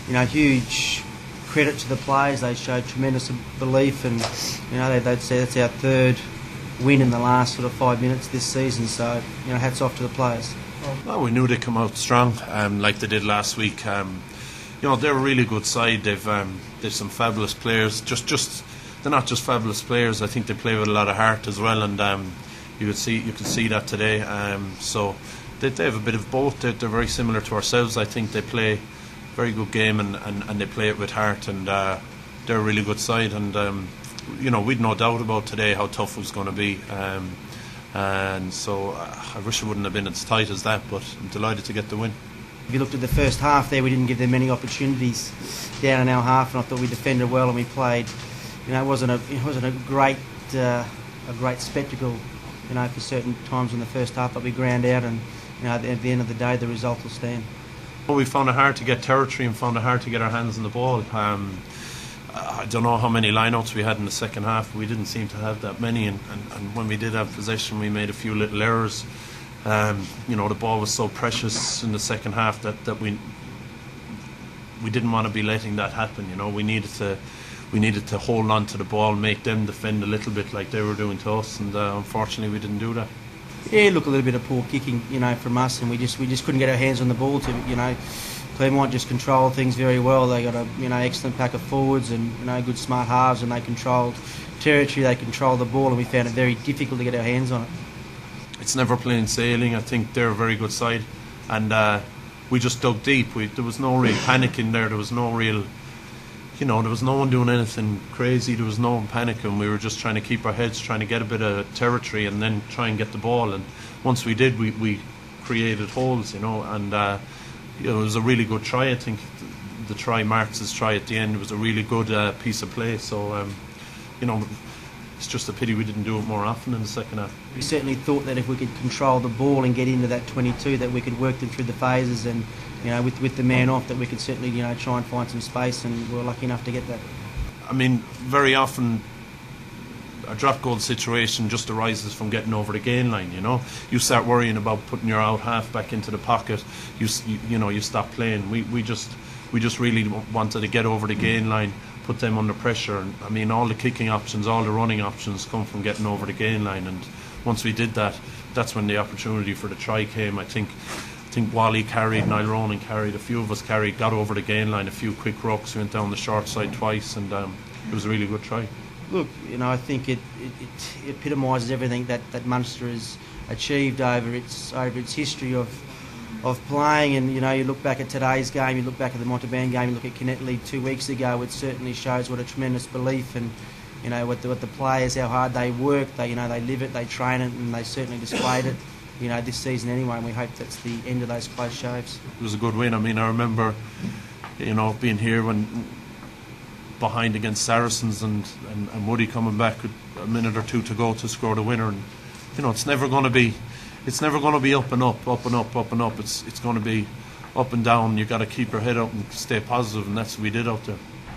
huge credit to the players. They showed tremendous belief, and they'd say that's our third win in the last sort of 5 minutes this season. So hats off to the players. Well, we knew they'd come out strong, like they did last week. They're a really good side. They've some fabulous players. They're not just fabulous players. I think they play with a lot of heart as well, and you can see that today. So they have a bit of both. They're very similar to ourselves. I think they play a very good game, and they play it with heart, and they're a really good side. And we'd no doubt about today how tough it was going to be. And so I wish it wouldn't have been as tight as that, but I'm delighted to get the win. If you looked at the first half there, we didn't give them many opportunities down in our half, and I thought we defended well and we played. It wasn't a great spectacle, for certain times in the first half, but we ground out, and at the end of the day, the result will stand. Well, we found it hard to get territory and found it hard to get our hands on the ball. I don't know how many lineouts we had in the second half. We didn't seem to have that many, and when we did have possession, we made a few little errors. The ball was so precious in the second half that we didn't want to be letting that happen. We needed to hold on to the ball, make them defend a little bit like they were doing to us, and unfortunately we didn't do that. Yeah, look, a little bit of poor kicking, from us, and we just couldn't get our hands on the ball. Clermont just controlled things very well. They got a excellent pack of forwards and good smart halves, and they controlled territory. They controlled the ball, and we found it very difficult to get our hands on it. It's never plain sailing. I think they're a very good side, and we just dug deep. There was no real panic in there. There was no real, there was no one doing anything crazy. There was no one panicking. We were just trying to keep our heads, trying to get a bit of territory, and then try and get the ball. And once we did, we created holes, and it was a really good try. I think the try, Marx's try at the end, was a really good piece of play. So, it's just a pity we didn't do it more often in the second half. We certainly thought that if we could control the ball and get into that 22, that we could work them through the phases, and with the man off, that we could certainly try and find some space, and we were lucky enough to get that. I mean, very often a drop goal situation just arises from getting over the gain line. You start worrying about putting your out half back into the pocket. You stop playing. We just really wanted to get over the gain line, put them under pressure. And I mean, all the kicking options, all the running options come from getting over the gain line. And once we did that, that's when the opportunity for the try came. I think Wally carried, Niall Ronan carried, a few of us carried, got over the gain line, a few quick rucks, went down the short side twice, and it was a really good try. Look, I think it epitomises everything that Munster has achieved over its history of playing. And you look back at today's game, you look back at the Montauban game, you look at Connect League 2 weeks ago. It certainly shows what a tremendous belief, and what the players, how hard they work. They live it, they train it, and they certainly displayed it. This season anyway, and we hope that's the end of those close shaves. It was a good win. I mean, I remember, being here when behind against Saracens, and Woody coming back with a minute or two to go to score the winner, and it's never going to be up and up, up and up, up and up. It's going to be up and down. You got to keep your head up and stay positive, and that's what we did out there.